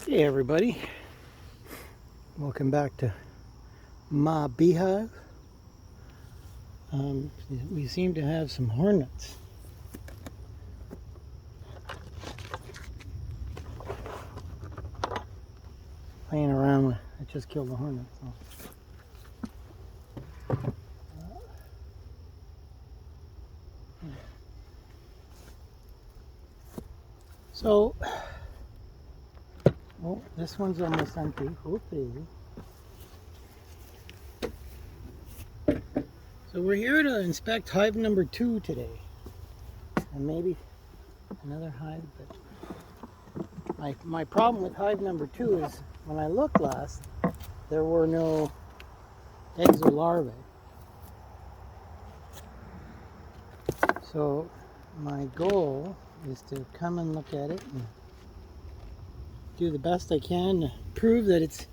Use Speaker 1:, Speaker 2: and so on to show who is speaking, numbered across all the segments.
Speaker 1: Hey everybody, welcome back to my beehive. We seem to have some hornets. Playing around with, I just killed the hornet. So, oh, this one's almost empty. Okay. So we're here to inspect hive number 2 today. And maybe another hive, but my problem with hive number 2 is when I looked last, there were no eggs or larvae. So my goal is to come and look at it and do the best I can to prove that it's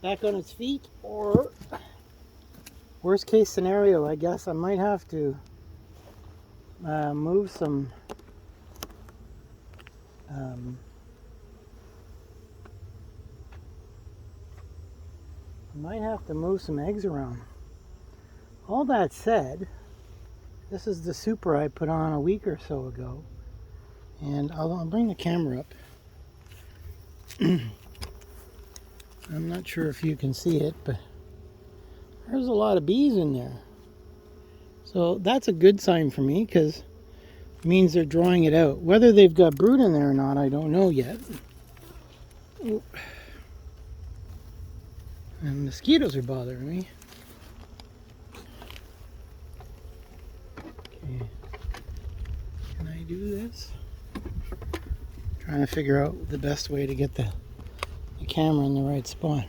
Speaker 1: back on its feet, or worst case scenario, I guess I might have to move some eggs around. All that said, this is the super I put on a week or so ago, and I'll bring the camera up. I'm not sure if you can see it, but there's a lot of bees in there. So that's a good sign for me, because it means they're drawing it out. Whether they've got brood in there or not, I don't know yet. Ooh. And mosquitoes are bothering me. Okay. Can I do this? Trying to figure out the best way to get the camera in the right spot.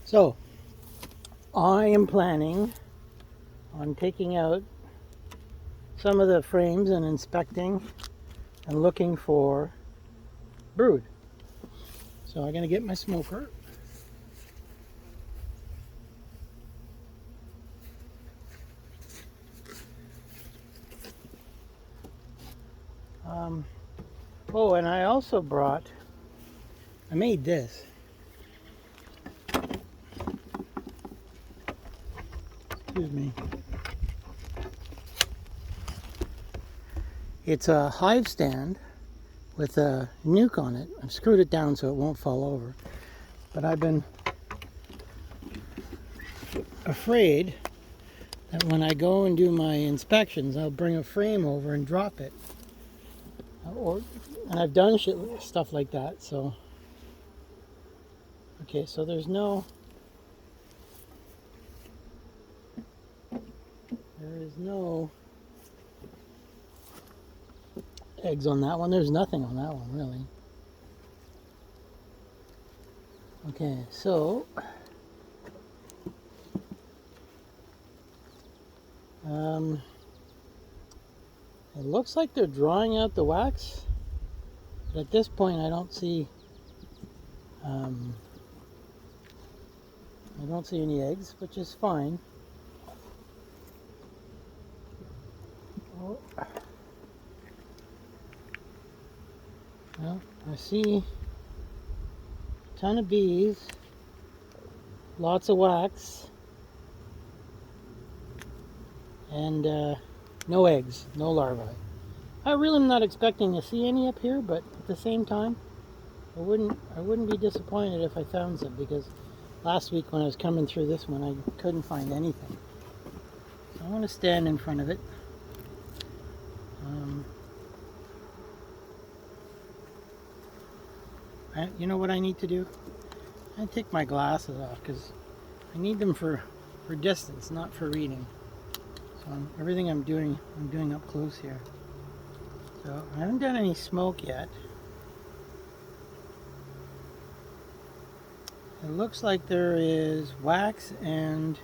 Speaker 1: So, I am planning on taking out some of the frames and inspecting and looking for brood. So I'm going to get my smoker. Oh, and I also I made this. Excuse me. It's a hive stand with a nuke on it. I've screwed it down so it won't fall over. But I've been afraid that when I go and do my inspections, I'll bring a frame over and drop it. And I've done stuff like that, so. Okay, so there is no eggs on that one. There's nothing on that one, really. Okay, so it looks like they're drawing out the wax, but at this point I don't see any eggs, which is fine. Oh. Well, I see a ton of bees, lots of wax, and no eggs, no larvae. I really am not expecting to see any up here, but at the same time, I wouldn't be disappointed if I found some, because last week when I was coming through this one, I couldn't find anything. So I want to stand in front of it. You know what I need to do? I take my glasses off, because I need them for distance, not for reading. So everything I'm doing up close here. So I haven't done any smoke yet. It looks like there is wax and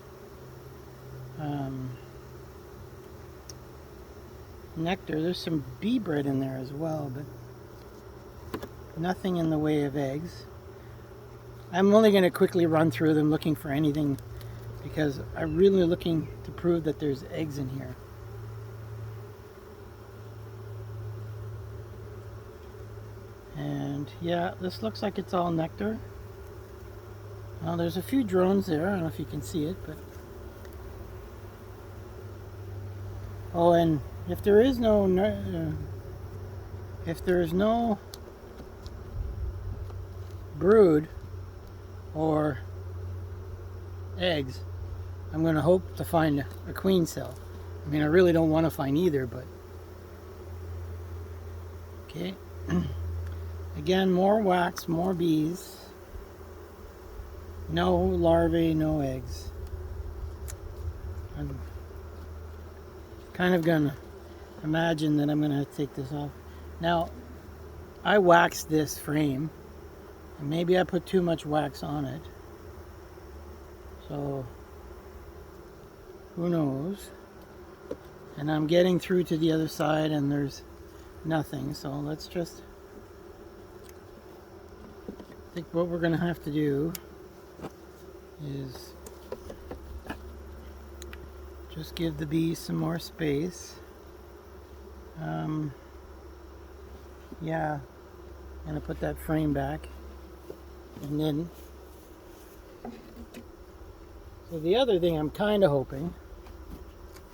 Speaker 1: nectar. There's some bee bread in there as well, but nothing in the way of eggs. I'm only going to quickly run through them looking for anything, because I'm really looking to prove that there's eggs in here. And And yeah, this looks like it's all nectar. Well, there's a few drones there. I don't know if you can see it, but oh, and if there is no brood or eggs, I'm going to hope to find a queen cell. I mean, I really don't want to find either, but okay. Again, more wax, more bees. No larvae, no eggs. I'm kind of gonna imagine that I'm gonna have to take this off. Now, I waxed this frame, and maybe I put too much wax on it. So, who knows? And I'm getting through to the other side and there's nothing. So let's just, I think what we're gonna have to do is just give the bees some more space. Yeah, I'm gonna put that frame back, and then so the other thing I'm kind of hoping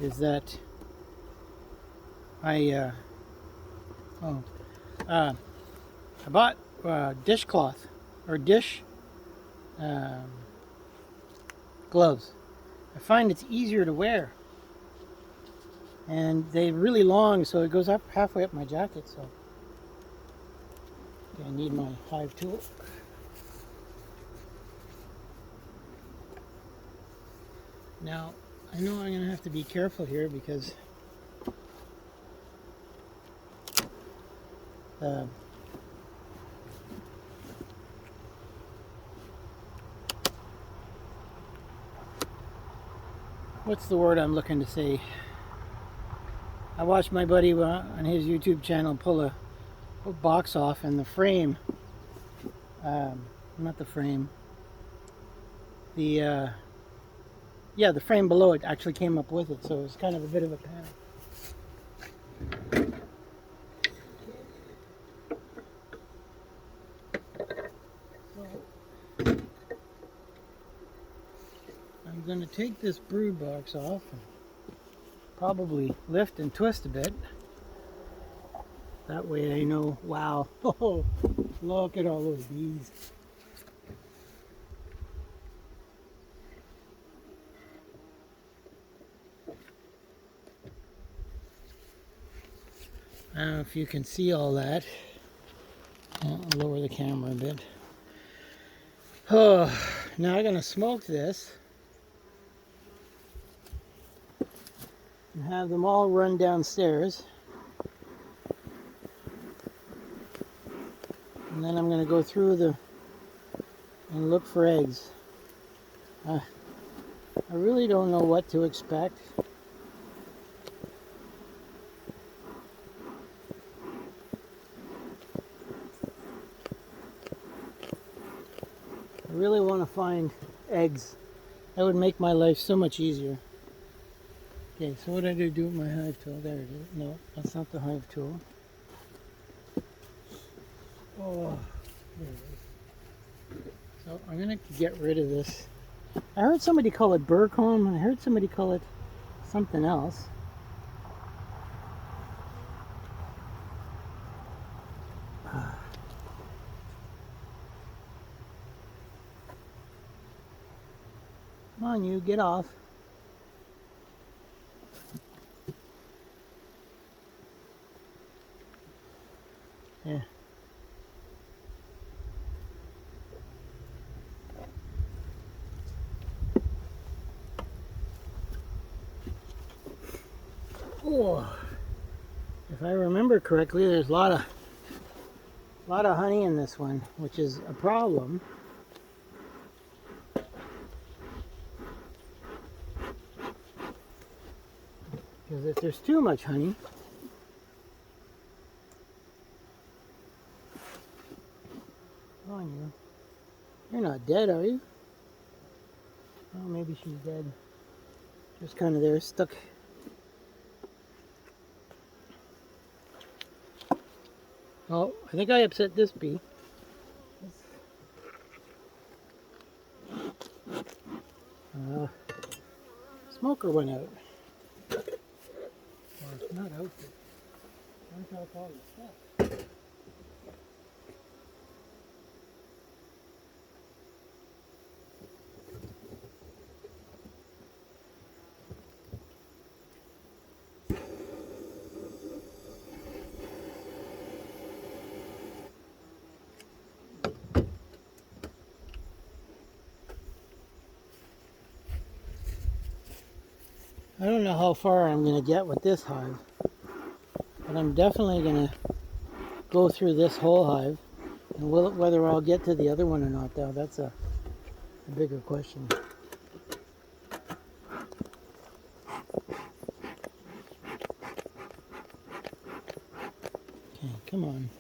Speaker 1: is that I bought dishcloth or dish gloves. I find it's easier to wear, and they're really long, so it goes up halfway up my jacket. So okay, I need my hive tool. Now I know I'm gonna have to be careful here because what's the word I'm looking to say? I watched my buddy on his YouTube channel pull a box off, and the frame, not the frame, the yeah, the frame below it actually came up with it, so it was kind of a bit of a panic. I'm going to take this brood box off and probably lift and twist a bit. That way I know, wow, oh, look at all those bees. I don't know if you can see all that. I'll lower the camera a bit. Oh, now I'm going to smoke this and have them all run downstairs. And then I'm going to go through and look for eggs. I really don't know what to expect. I really want to find eggs. That would make my life so much easier. Okay, so what did I do with my hive tool? There it is. No, that's not the hive tool. Oh, there it is. So I'm going to get rid of this. I heard somebody call it burr comb, and I heard somebody call it something else. Come on, you, get off. Yeah. Oh, if I remember correctly, there's a lot of honey in this one, which is a problem. Because if there's too much honey, come on, you. You're not dead, are you? Oh, maybe she's dead. Just kind of there, stuck. Oh, I think I upset this bee. worker went out. Or not out, but went out all the stuff. I don't know how far I'm going to get with this hive, but I'm definitely going to go through this whole hive, and whether I'll get to the other one or not, though, that's a bigger question. Okay, come on.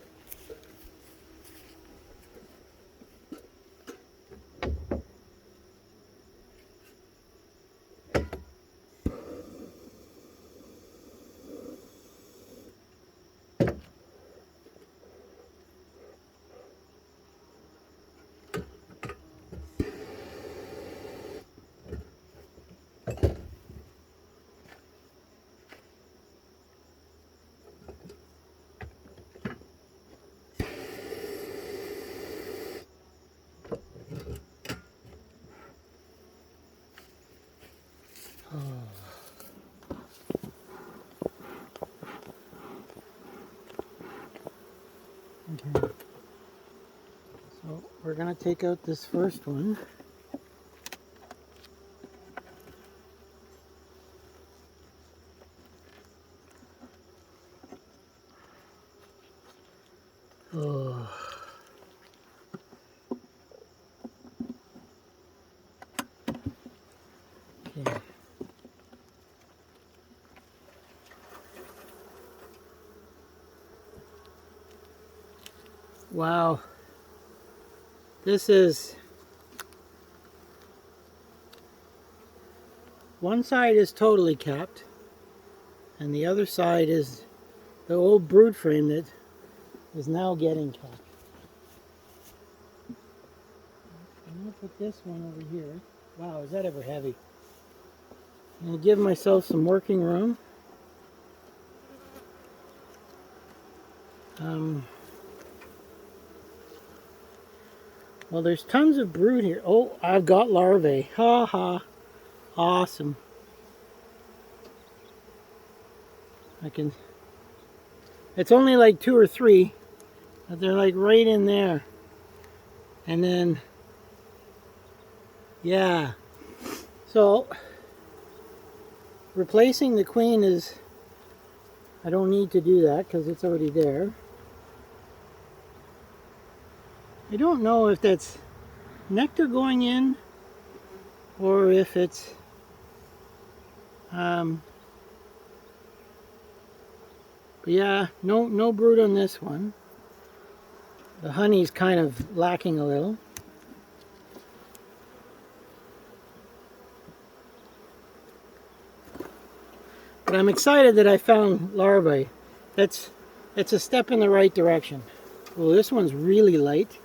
Speaker 1: Okay, so we're going to take out this first one. Oh. Okay. Wow. This is, one side is totally capped, and the other side is the old brood frame that is now getting capped. I'm going to put this one over here. Wow, is that ever heavy? I'm going to give myself some working room. Well, there's tons of brood here. Oh, I've got larvae. Ha ha. Awesome. It's only like 2 or 3, but they're like right in there. And then, yeah. So, replacing the queen is, I don't need to do that because it's already there. I don't know if that's nectar going in or if it's but yeah, no brood on this one. The honey's kind of lacking a little. But I'm excited that I found larvae. It's a step in the right direction. Well, this one's really light.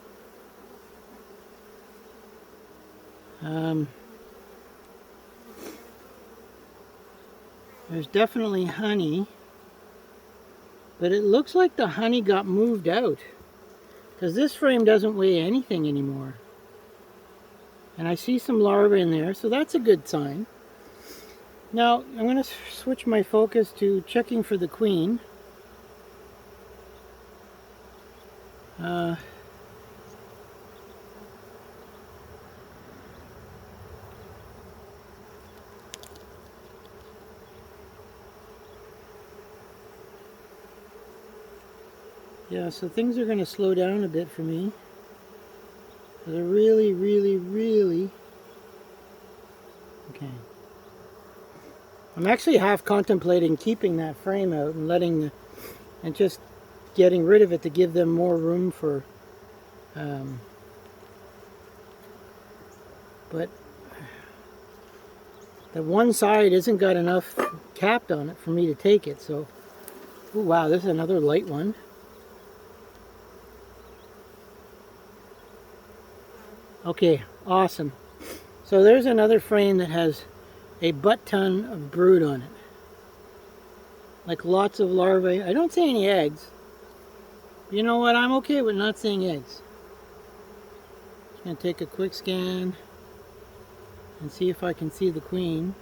Speaker 1: There's definitely honey, but it looks like the honey got moved out because this frame doesn't weigh anything anymore. And I see some larvae in there, so that's a good sign. Now I'm going to switch my focus to checking for the queen. Yeah, so things are going to slow down a bit for me. They're really, okay. I'm actually half contemplating keeping that frame out and and just getting rid of it to give them more room for, but the one side isn't got enough capped on it for me to take it, so, oh wow, this is another light one. Okay, awesome. So there's another frame that has a butt ton of brood on it. Like lots of larvae. I don't see any eggs. You know what? I'm okay with not seeing eggs. Just gonna take a quick scan and see if I can see the queen.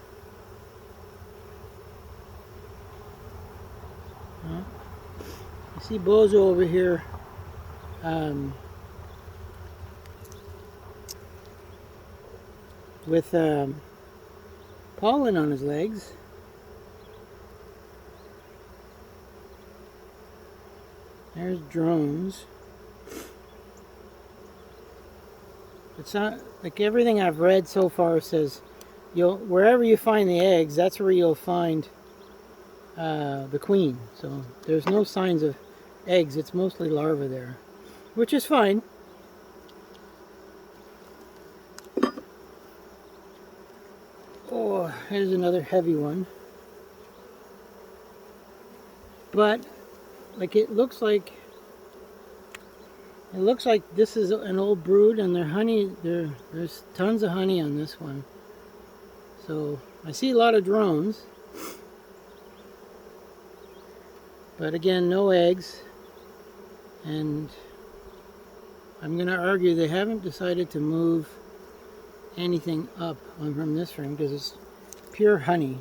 Speaker 1: I see Bozo over here with pollen on his legs. There's drones. It's not like everything I've read so far says wherever you find the eggs, that's where you'll find the queen. So there's no signs of eggs. It's mostly larvae there, which is fine. Oh, here's another heavy one. But like it looks like this is an old brood, and their honey there's tons of honey on this one. So I see a lot of drones, but again, no eggs. And I'm going to argue they haven't decided to move anything up from this frame because it's pure honey.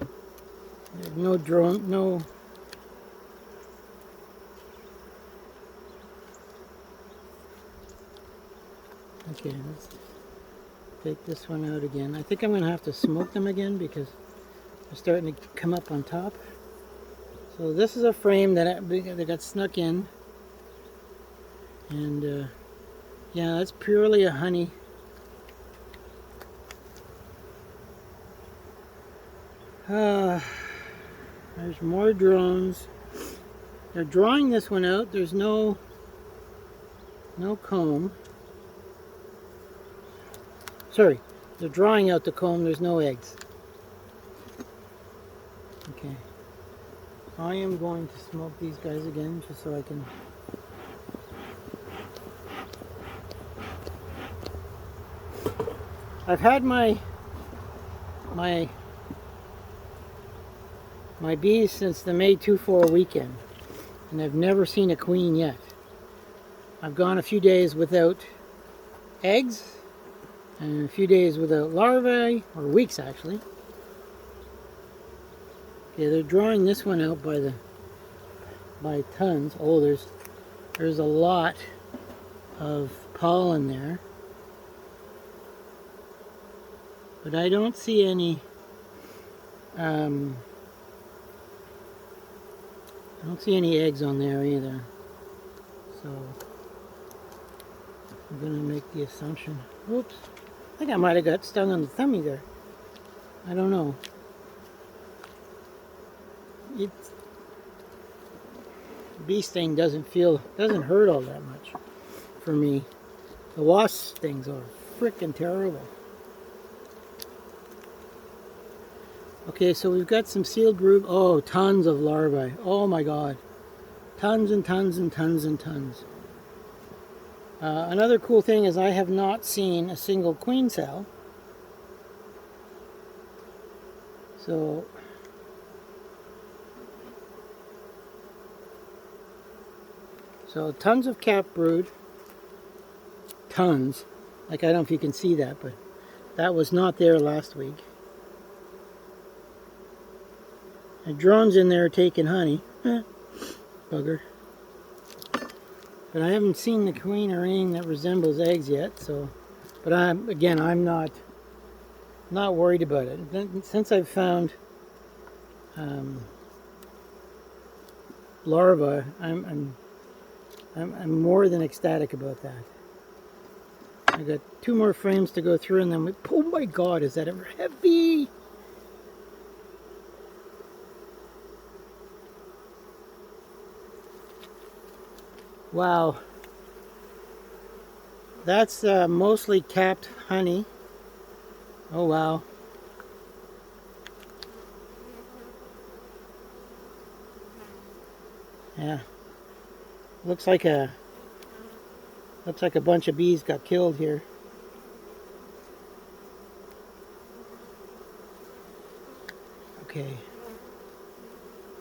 Speaker 1: There's no drone, no. Okay, let's take this one out again. I think I'm going to have to smoke them again because they're starting to come up on top. So this is a frame that got snuck in. And yeah, that's purely a honey. There's more drones. They're drawing this one out. There's no comb. Sorry, they're drawing out the comb. There's no eggs. Okay. I am going to smoke these guys again just so I can. I've had my bees since the May 2-4 weekend, and I've never seen a queen yet. I've gone a few days without eggs, and a few days without larvae, or weeks actually. Okay, they're drawing this one out by tons. Oh, there's a lot of pollen there, but I don't see any. I don't see any eggs on there either. So I'm gonna make the assumption. Oops. I think I might have got stung on the tummy there. I don't know. Bee sting doesn't hurt all that much for me. The wasp stings are freaking terrible. Okay, so we've got some sealed brood. Oh, tons of larvae. Oh my god. Tons and tons and tons and tons. Another cool thing is I have not seen a single queen cell. So tons of cap brood. Tons. Like, I don't know if you can see that, but that was not there last week. And drones in there taking honey. Bugger. But I haven't seen the queen or anything that resembles eggs yet, so. But I'm not worried about it. Since I've found larvae, I'm more than ecstatic about that. I got 2 more frames to go through, and then oh my god, is that ever heavy? Wow, that's mostly capped honey. Oh wow. Yeah, looks like a bunch of bees got killed here. okay.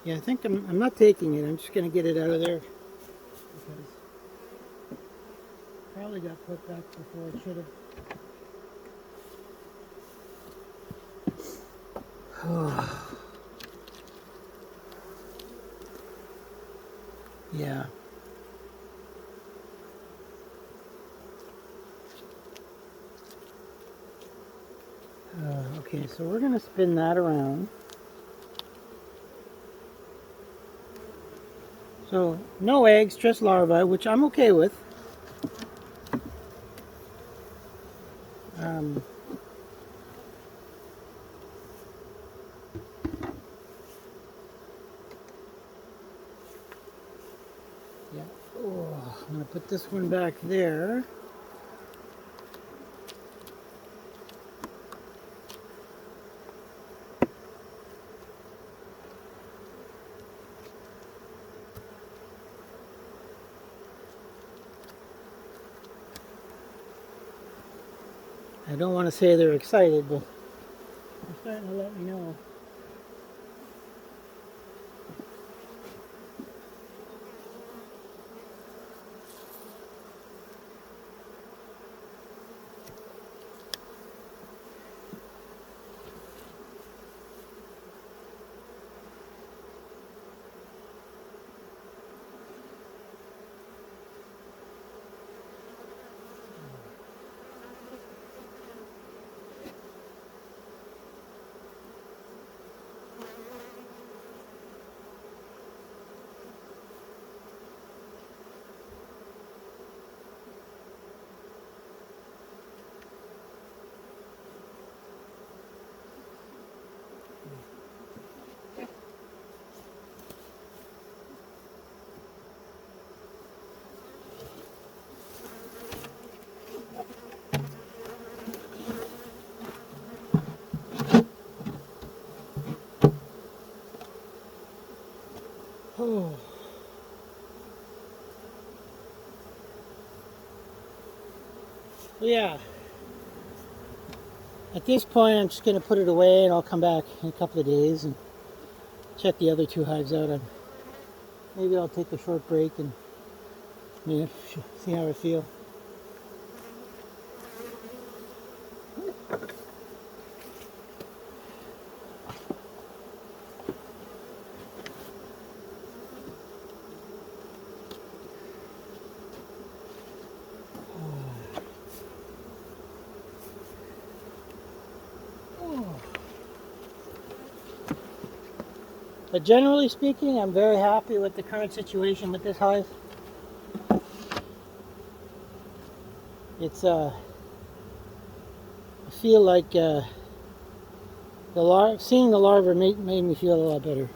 Speaker 1: Yeah, I think I'm not taking it. I'm just going to get it out of there. Because it probably got put back before it should have. Yeah. Okay, so we're going to spin that around. So, no eggs, just larvae, which I'm okay with. Yeah. Oh, I'm going to put this one back there. I don't want to say they're excited, but they're starting to let me know. Oh. Yeah. At this point, I'm just going to put it away, and I'll come back in a couple of days and check the other two hives out. Maybe I'll take a short break and see how I feel. But generally speaking, I'm very happy with the current situation with this hive. It's I feel like seeing the larva made me feel a lot better.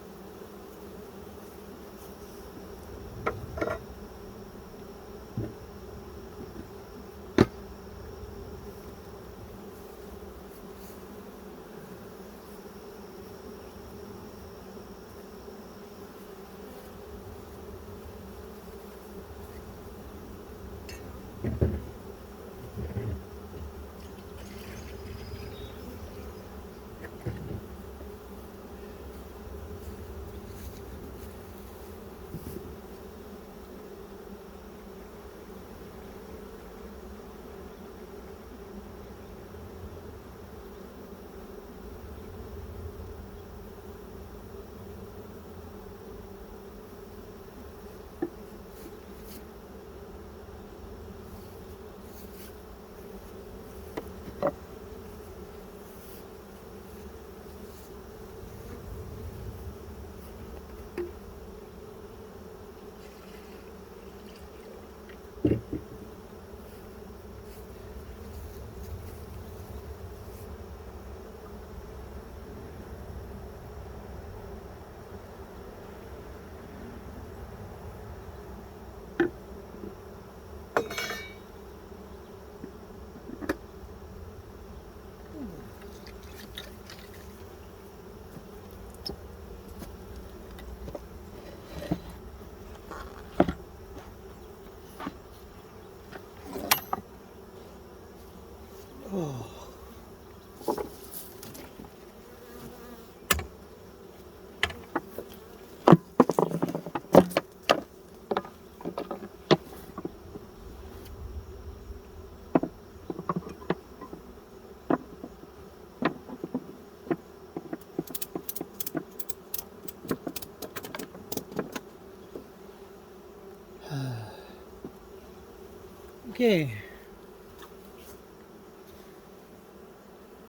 Speaker 1: Okay.